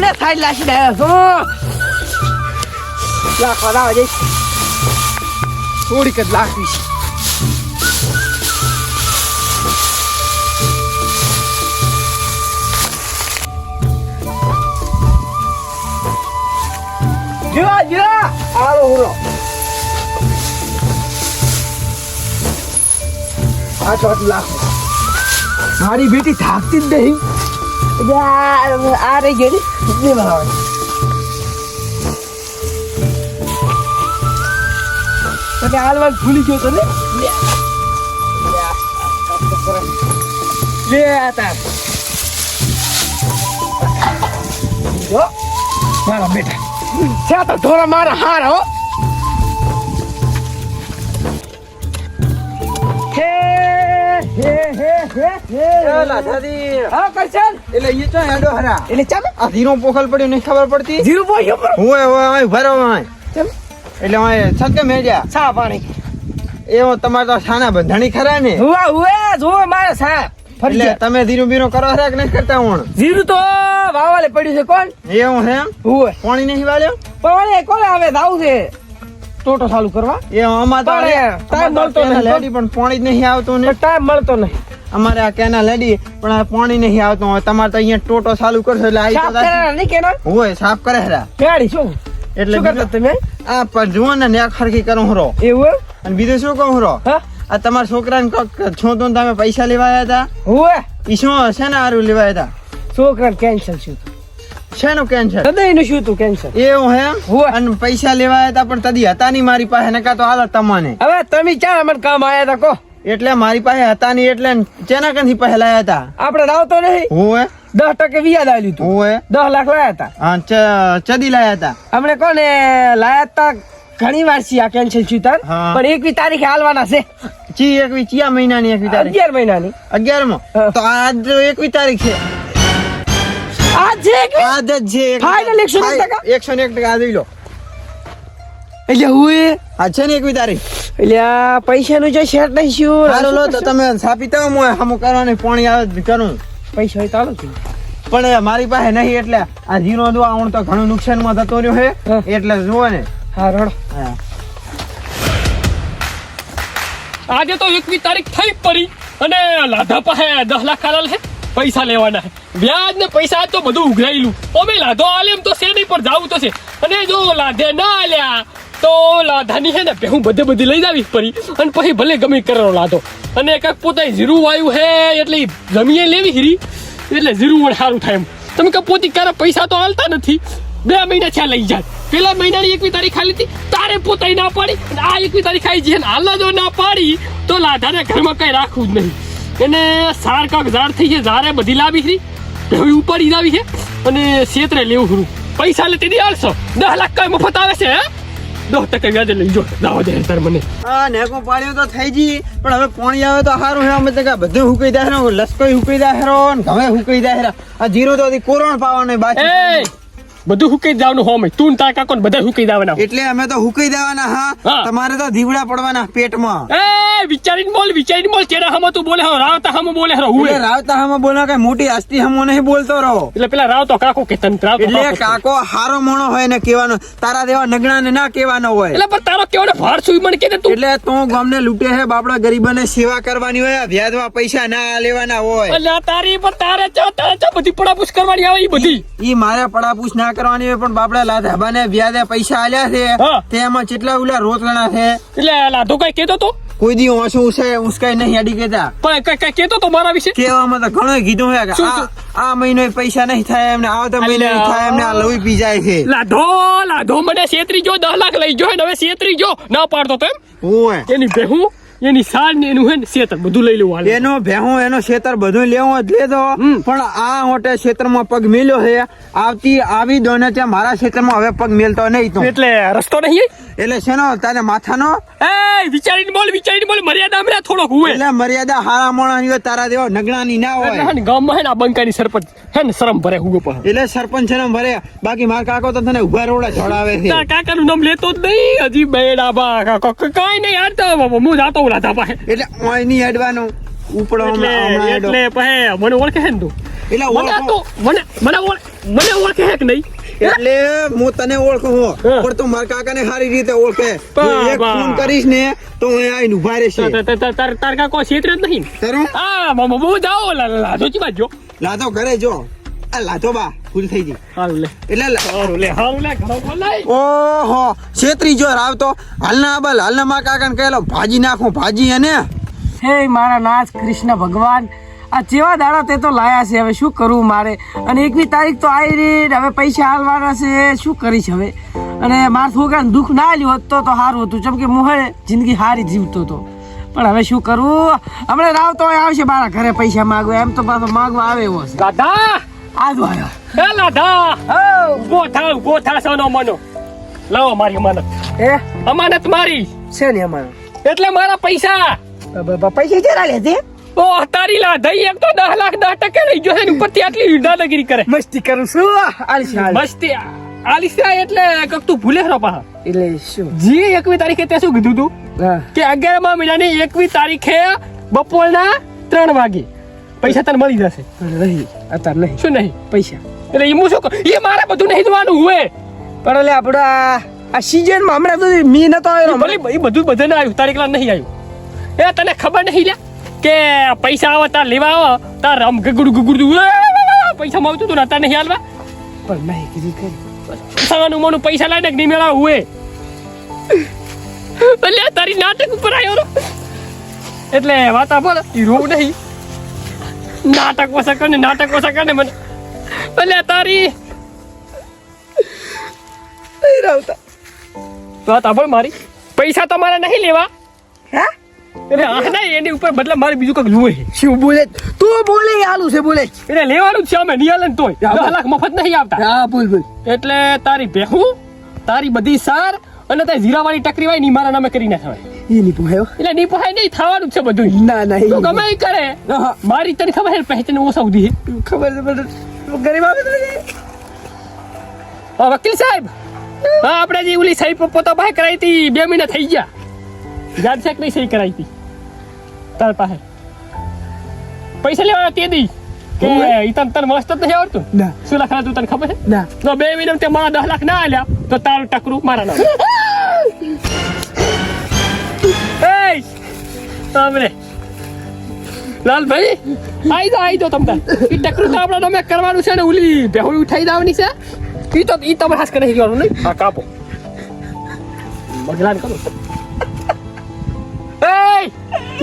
ને સાઈડ લાસી દે છો લાખવા દાવ જઈ થોડીક જ લાખવી છે જીવા જીવા આલો હુરો આ તો લાખ મારી બેટી થાકતી જ નહીં આ રહી ગઈ ને બનાવે તો હાલવા ભૂલી ગયો તો ને લે આતા જો મારા બેટા છે તો ઢોરા મારા હાર હો હે હે હે હે હે લાધાદી હા કરશન એટલે ઈ તો હેડો હરા એટલે ચમ આ ધીરો પોખલ પડ્યો નહીં ખબર પડતી જીરો પોયો પર હું ભરો ચમ એટલે હું છકે મેડ્યા સા પાણી એવો તમારે તો સાના બંધાણી ખરા ને હુઆ હુએ જો મારા સાહેબ એટલે તમે ધીરું બીરું કરો હરા કે નહીં કરતા હું જીરો તો વાવાલે પડ્યું છે કોણ એવું હે હુએ પાણી નહીં વાલ્યો પણ કોણ આવે જાવ છે ટોટો ચાલુ કરવા એ અમાર તો ટાઈમ મળતો નહીં લેડી પણ પાણી જ નહીં આવતું ને ટાઈમ મળતો નહીં અમારે આ કેના લેડી પણ આ પાણી નહીં આવતું તમારે તો અહીંયા ટોટો ચાલુ કરશો એટલે આવી સાફ તો કરા નહીં કેના હોય સાફ કરે હરા ગાડી શું એટલે શું કરતા તમે આ પણ જુઓ ને નેક ખરખી કરું હરો એવું અને બીજું શું કહું હરો હા આ તમારા છોકરાને કોક છો તો તમે પૈસા લેવા આવ્યા હતા હુએ ઈ શું છે ને હારું લેવા આવ્યા છોકરાને કેન્સર શું હતા શેનું કેન્સર હૃદયનું શું તું કેન્સર એવું હે હોય. અને પૈસા લેવા આવ્યા હતા પણ તદી હતા નહીં મારી પાસે નકા તો હાલ તમને હવે તમે ક્યાં અમને કામ આયા હતા કો એટલે મારી પાસે હતા નહીં એટલે ચેના કંથી પાસે લાયા હતા આપણે રાવતો નહીં હોય 10% વ્યાજ આલ્યું તું હોય 10 લાખ લાયા હતા હા ચદી લાયા હતા હમણે કોને લાયા હતા ઘણી વાર છે આ કેન્સલ થયું તાર હા. પણ 21 તારીખે હાલવાના છે ચી એકવી ચિયા મહિનાની 21 તારીખ 11 મહિનાની 11 માં હા. તો આજ 21 તારીખ છે આજ છે કે આજ જ છે Final 101%? 101% આ જોઈ લો એટલે હુએ આજ છે ને 21 તારીખ એટલે આ પૈસાનું જો સેટ નહીં શું હાલો લો તો તમે છાપી તો હું હમું કરવાની પાણી આવે જ કરું પૈસા હોય તો હાલો કે. પણ મારી પાસે નહીં એટલે આ જીરો દો આવું તો ઘણું નુકસાનમાં થતો રહ્યો છે હા. એટલે જુઓ ને હા રડો હા. આજે તો 21 તારીખ થઈ પડી અને લાધા પાસે 10 લાખ આલેલ છે પૈસા લેવાના છે વ્યાજ ને પૈસા તો બધું ઉઘરાયેલું અમે લાધો આલે એમ તો શેરી પર જાવું તો છે અને જો લાધે ના આલ્યા તો લાધાની છે ને હું બધી લઈ જાવી પડી અને પછી ભલે ગમે કરેલો લાધો અને કાંઈક પોતે જીરું વાયું હે એટલે ઈ જમીએ લેવી હીરી એટલે જીરું વણ સારું થાય એમ તમે કે પોતી ક્યારે પૈસા તો હાલતા નથી 2 મહિના થયા લઈ જાય પેલા મહિનાની 21 તારીખ ખાલી હતી તારે પોતાઈ ના પાડી અને આ 21 તારીખ આવી છે હાલ જો ના પાડી તો લાધાને ઘરમાં કઈ રાખવું જ નહીં એને સાર કાંક ઝાડ થઈ છે ઝારે બધી લાવી છે હવે ઉપાડી લાવી છે અને ક્ષેત્રે લેવું ખરું પૈસા લે તેની હાલશો 10 લાખ કઈ મફત આવે છે હે 10% વ્યાજે લઈ જો લાવો દે તાર મને હા નેકો પાડ્યો તો થઈ જી પણ હવે પાણી આવે તો સારું છે અમે તો કે બધું હુકાઈ જાય ને લસકોઈ હુકાઈ જાય રો ને ઘવે હુકાઈ જાય આ જીરો તો કોરોણ પાવાનો બાકી એ બધું હુકાઈ જવાનું હોમે તું ને તાર કાકો ને બધા હુકાઈ જવાના એટલે અમે તો હુકાઈ દેવાના હા હા. તમારે તો દીવડા પડવાના પેટમાં એ વિચારીને બોલ ચેડા હમ તું બોલે હો રાવતા હમ બોલે હરો એટલે હુએ રાવતા હમ બોલો કે મોટી હસ્તી હમ નહીં બોલતો રહો એટલે પેલા રાવતો કાકો કે તન રાવતો એટલે કાકો કાકો હારો મોણો હોય ને કેવાનો તારા દેવા નગણા ને ના કેવાનો હોય એટલે પણ તારો કેવડે ભાર સુઈ મને કે તું એટલે તું ગામને લૂટે છે બાપડા ગરીબોને સેવા કરવાની હોય વ્યાજમાં પૈસા ના લેવાના હોય એટલે તારી પર તારે ચો બધી પડાપૂછ કરવાની આવે ઈ બધી ઈ મારે પડાપૂછ ના કરવાની હોય પણ બાપડા લાધાબાને વ્યાજે પૈસા આલ્યા છે હા. તેમાં કેટલા ઉલા રોતલણા છે એટલે લાધો કઈ કેતો તો કોઈ દી ઓછું ઉસકાઈ નહીં અડી કેતા પણ કઈ કેતો તો મારા વિશે કેવામાં તો ઘણું કીધું છે કે શું? આ મહિનો પૈસા નહીં થાય એમને આવતા મહિને નહીં થાય એમને આ લોહી પી જાય છે લાધો મને છેતરી જો 10 લાખ લઈ જો હવે છેતરી જો ના પાડતો તો એમ ઓય એની બેહું એની સાડ ને એનું હે ને શેતર બધું લઈ લેવું હાલે એનો ભેહું એનો ખેતર બધું લેવો જ લેતો પણ આ હોટે ક્ષેત્રમાં પગ મેલ્યો છે આવી દોને ત્યાં મારા ક્ષેત્રમાં હવે પગ મેલતો નહીં તો એટલે રસ્તો નહીં એટલે શેનો તારે માથાનો એ વિચારીને બોલ મર્યાદા અમે થોડોક હુએ એટલે મર્યાદા હારા મોણા હોય તારા દેવા નગણાની ના એટલે હોય હે ને ગામમાં હે ને આ બંકાની સરપંચ હે ને શરમ ભરે હુગો પર એટલે સરપંચ છે ને ભરે બાકી મારા કાકો તો તને ઉભા રોડા છોડાવે છે તાર કાકાનું નામ લેતો જ નહીં હજી બેડા બા કાકો કાઈ નહીં હાલતો હું જાતો હું લાધા પાસે એટલે ઓય નહીં હેડવાનું ઉપડો હમણાં હેડો. એટલે પછી મને ઓળખે છે ને તું એટલે મને આ તો મને મને ઓળખે હે કે નહીં? એટલે હું તને ઓળખું હો હા. પણ તું મારા કાકાને સારી રીતે ઓળખે બા, તું એક બા. ફોન કરીશ ને તો હું આઈને ઉભા રહેશે તાર કાકો ક્ષેત્ર જ નહીં. તારું હા બહુ જાઓ લાધો ચી બાજુ લાતો ઘરે જો આ લાતો બા ભૂલ થઈ ગઈ હાલ લે એટલે હારું લે ઘણો બોલાય. ઓહો છેત્રી જો આવતો હાલના મારા કાકાને કહેલો ભાજી નાખું ભાજી અને હે મારા નાથ કૃષ્ણ ભગવાન, આ જેવા દાડા તે તો લાયા છે, હવે શું કરવું મારે? અને 21 તારીખ તો આવી રહી ને, હવે પૈસા હાલવાના છે, શું કરીશ હવે? અને મારા છોકરાને દુઃખ ના આવ્યું હોત તો સારું હતું, કેમ કે હું હે જિંદગી સારી જીવતો હતો. પણ હવે શું કરવું? હમણાં રાવ તો આવશે મારા ઘરે પૈસા માગવા, એમ તો પાછો માગવા આવે એવો છે. લાધા આજો આવ્યો. એ લાધા હઉ. ઉભો થા સોનો મનો. લાવો મારી અમાનત. અમાનત મારી છે ને અમારો એટલે મારા પૈસા. પૈસા જરા લે છે. ઓહ તારી લાધઈ એક તો 10 લાખ 10% લઈ ગયો છે ને ઉપરથી આટલી દાદાગીરી કરે. મસ્તી કરું છું. આલી મસ્તી આલિસા એટલે કક તું ભૂલે રો પાહા. એટલે શું? જી 21 તારીખે તે શું કીધું તું હા. કે 11મા મહિનાની 21 તારીખે બપોરના 3 વાગે પૈસા તને મળી જશે. નહીં અત્યારે નહીં શું નહીં પૈસા. એટલે હું શું કરું? એ મારે બધું નહીં જોવાનું હોય. પણ એટલે આપડા આ સીઝનમાં હમણાં તો મી નતો આવ્યો. ભલે એ બધું બધાને આવ્યું તારીખ લા નહીં આવ્યું. એ તને ખબર નહીં લ્યા કે પૈસા આવે તાર લેવા આવે તાર રમ ગુગડું પૈસા માવતું તું ને તાર નહીં હાલવા. પણ નહીં કીધું કરી. સવાનું મોનું પૈસા લાઈને નહીં મેળવા હોય. એટલે તારી નાટક ઉપર આવ્યો રો. એટલે વાતા બોલ ઈ રોવ નહીં. નાટક ઓછા કરે મને. એટલે તારી રાવતા વાતા બોલ મારી પૈસા તો મારે નહીં લેવા. હે એટલે આ નહીં એની ઉપર બદલે મારે બીજું કંઈક જોવે. શું બોલે તું? બોલે આલુ છે બોલે. એટલે લેવાનું જ છે અમે નહીં હાલે ને તોય 10 લાખ મફત નહીં આવતા. હા બોલ બોલ. એટલે તારી ભેહું તારી બધી સાર અને તારી જીરાવાળી ટકરી હોય ની મારા નામે કરી નાખવાય. ઈ ની પોહાયો. એટલે ની પહાય નહીં થવાનું જ છે બધું. ના ના તું ગમે ઈ કરે. મારી તને ખબર છે પહેચન ઓછા સુધી ખબર છે પણ ગરીબ આવે તો હા વકીલ સાહેબ હા આપણે જે ઓલી સહી પોતા પાસે કરાવી હતી 2 મહિના થઈ ગયા. યાદ છે કે નહીં સહી કરાવી હતી તાર પાસે પૈસા લેવાના તે દી કે ઈ તને મસ્ત જ નહીં આવડતું. ના. શું લખાતું તું તને ખબર છે? ના. તો 2 મહિના તે મારા 10 લાખ ના આલ્યા તો તારું ટકરું મારા નામ. એય સાંભળે લાલભાઈ આઈ દો તમને ઈ ટકરું તો આપણા નામે કરવાનું છે ને ઓલી બેહોળી ઉઠાઈ દાવાની છે. ઈ તમે હાસ કરી દેવાનું નહીં. હા કાપો મગલાન કરો. એય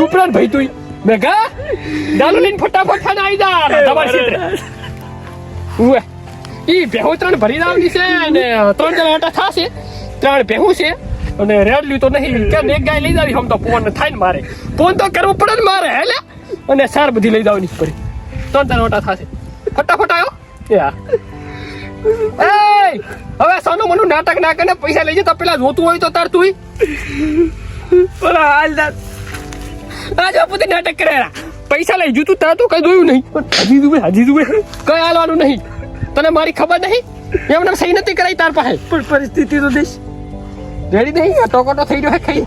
ઉપરાન ભાઈ તું મેઘા ડાલો લઈને ફટાફટ ખાને આવી જા તમારી ક્ષેત્રે. ઉવે ઈ બેહો 3 ભરી દાવાની છે ને 3 જણા આટા થાશે. 3 બેહું છે અને રેડલી તો નહીં કે એક ગાય લઈ જાવી હમ તો ફોન થાય ને મારે ફોન તો કરવો પડે ને મારે હેલે અને સાર બધી લઈ જવાની પડી 3 જણા આટા થાશે. ફટાફટ આવ્યો એ હા. એય હવે સોનું મનું નાટક ના કરીને પૈસા લઈ જતા પેલા જોતું હોય તો તાર તું પણ હાલ દા આજો પોતે નાટક કરેલા પૈસા લઈ જતું તાર તો કઈ જોયું નહીં. હજી જુએ કઈ હાલવાનું નહીં. તને મારી ખબર નહીં એમને સહી નથી કરાઈ તાર પાસે. પણ પરિસ્થિતિ તો દેશ રેડી નહીં આ ટોકોટો થઈ રહ્યો હે ખાઈ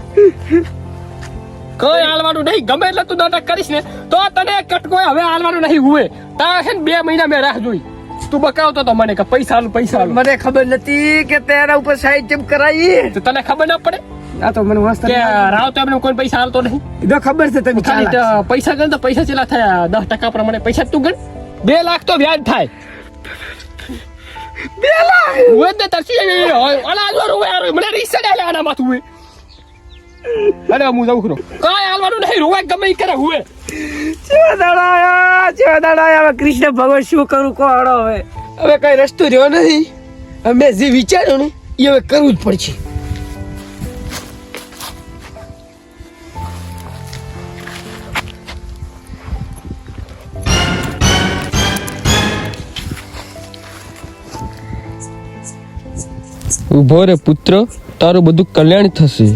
કઈ હાલવાનું નહીં. ગમે એટલે તું નાટક કરીશ ને તો તને કટકો હવે હાલવાનું નહીં હોય. તાર છે ને 2 મહિના મેં રાહ જોઈ. તું બકાવતો તો મને કે પૈસા આલું મને ખબર નથી કે તેના ઉપર સાઈડ ચેમ કરાવી. તો તને ખબર ના પડે આ તો મને મસ્ત કે રાવ તો એમને કોઈ પૈસા હાલતો નહીં. તો ખબર છે તમે ખાલી ચાલાક. પૈસા ગણ તો પૈસા ચેલા થયા 10% પ્રમાણે પૈસા તું ગણ 2 લાખ તો વ્યાજ થાય. 2 લાખ હોય ને તરસી અલા આલવાનું હોય મને રીસડ આલે આના માથું હોય. અરે હું જાઉં ખરો કાય હાલવાનું નહીં રોવા ગમે ઈ કરે હોય. જેવા દાડા આયા હવે કૃષ્ણ ભગવાન શું કરું કોણ હવે કઈ રસ્તો રહ્યો નથી. મેં જે વિચાર્યું ને એ હવે કરવું જ પડશે. ઉભો રે પુત્ર, તારું બધું કલ્યાણ થશે.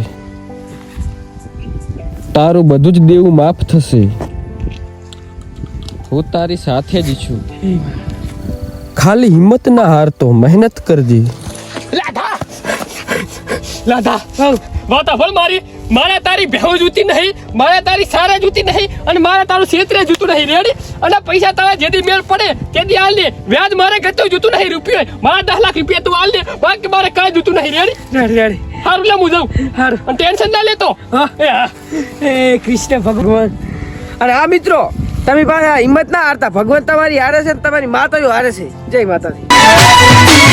તારું બધું જ દેવું માફ થશે. હું તારી સાથે જ છું. ખાલી હિંમત ના હારતો, મહેનત કરજે. લાધા વાતા ભલ મારી મારે તારી ભેહું જૂતી નહીં, મારે તારી સારા જૂતી નહીં, અને મારે તારું ક્ષેત્રે જૂતું નહીં. રેડી? અને પૈસા તારા જેથી મેળ પડે તેથી હાલ દે. વ્યાજ મારે ઘટતું જૂતું નહીં રૂપિયો. મારા 10 લાખ રૂપિયા તું હાલ દે, બાકી મારે કાંઈ જૂતું નહીં. રેડી? Ready ready. સારું લે હું જાઉં. હારું. અને ટેન્શન ના લેતો. હા. હા. એ કૃષ્ણ ભગવાન. અને આ મિત્રો તમે પાછા હિંમત ના હારતા. ભગવાન તમારી હારે છે ને તમારી માતાઓ હારે છે. જય માતાજી.